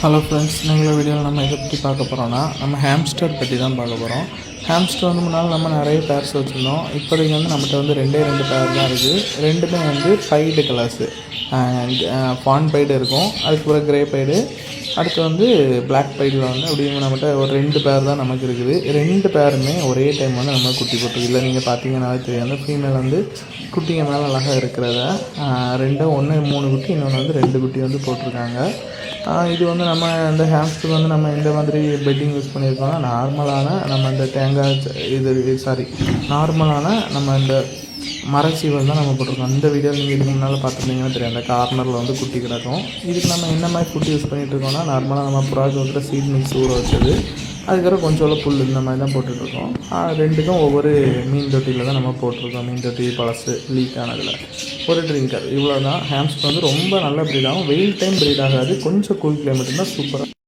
Hello friends, நீங்கள வீடியோவில் நம்ம இதை பற்றி பார்க்க போகிறோன்னா நம்ம ஹேம்ஸ்டர் பற்றி தான் பார்க்க போகிறோம். ஹேம்ஸ்டர் வந்து முன்னால் நம்ம நிறைய பேர்ஸ் வச்சுருந்தோம். இப்போதைக்கு வந்து நம்மகிட்ட வந்து ரெண்டு பேர் தான் இருக்குது. ரெண்டுமே வந்து பைடு கலர்ஸு, ஃபான் பைடு இருக்கும், அதுக்கப்புறம் க்ரே பைடு, அடுத்து வந்து பிளாக் பைடில் வந்து அப்படிங்கிற நம்மகிட்ட ஒரு 2 பேர் தான் நமக்கு இருக்குது. 2 பேருமே ஒரே டைம் வந்து நம்ம குட்டி போட்டு இல்லை, நீங்கள் பார்த்தீங்கன்னாலே தெரியும். அந்த ஃபீமேல் வந்து குட்டிங்க மேலே அழகாக இருக்கிறத ஒன்று 3 குட்டி, இன்னொன்று வந்து 2 குட்டி வந்து போட்டிருக்காங்க. இது வந்து நம்ம இந்த ஹேம்ஸ்டருக்கு வந்து நம்ம எந்த மாதிரி பெட்டிங் யூஸ் பண்ணியிருக்கோம்னா, நம்ம இந்த நார்மலான நம்ம இந்த மரச்சீவல் தான் நம்ம போட்டிருக்கோம். இந்த வீடியோ நீங்கள் இதுக்கு முன்னால் பார்த்துருந்தீங்கன்னா தெரியும், அந்த கார்னரில் வந்து குட்டி கிடக்கும். இதுக்கு நம்ம என்ன மாதிரி ஃபுட் யூஸ் பண்ணிகிட்டு இருக்கோம்னா, நார்மலாக நம்ம புறாக்கு வைக்கிற சீட் மிக்ஸ் ஊற வச்சது, அதுக்கப்புறம் கொஞ்சம் புல் இந்த மாதிரி தான் போட்டுட்ருக்கோம். ரெண்டுக்கும் ஒவ்வொரு மீன் தொட்டியில் தான் நம்ம போட்டிருக்கோம். மீன் தொட்டி பழசு லீக் ஆனதில் ஒரு ட்ரிங்கர், இவ்வளோ தான். ஹேம்ஸ்டர் வந்து ரொம்ப நல்ல ப்ரீட் ஆகும். வெயில் டைம் ப்ரீட் ஆகாது, கொஞ்சம் கூல் கிளைமேட் இருந்தால் சூப்பராக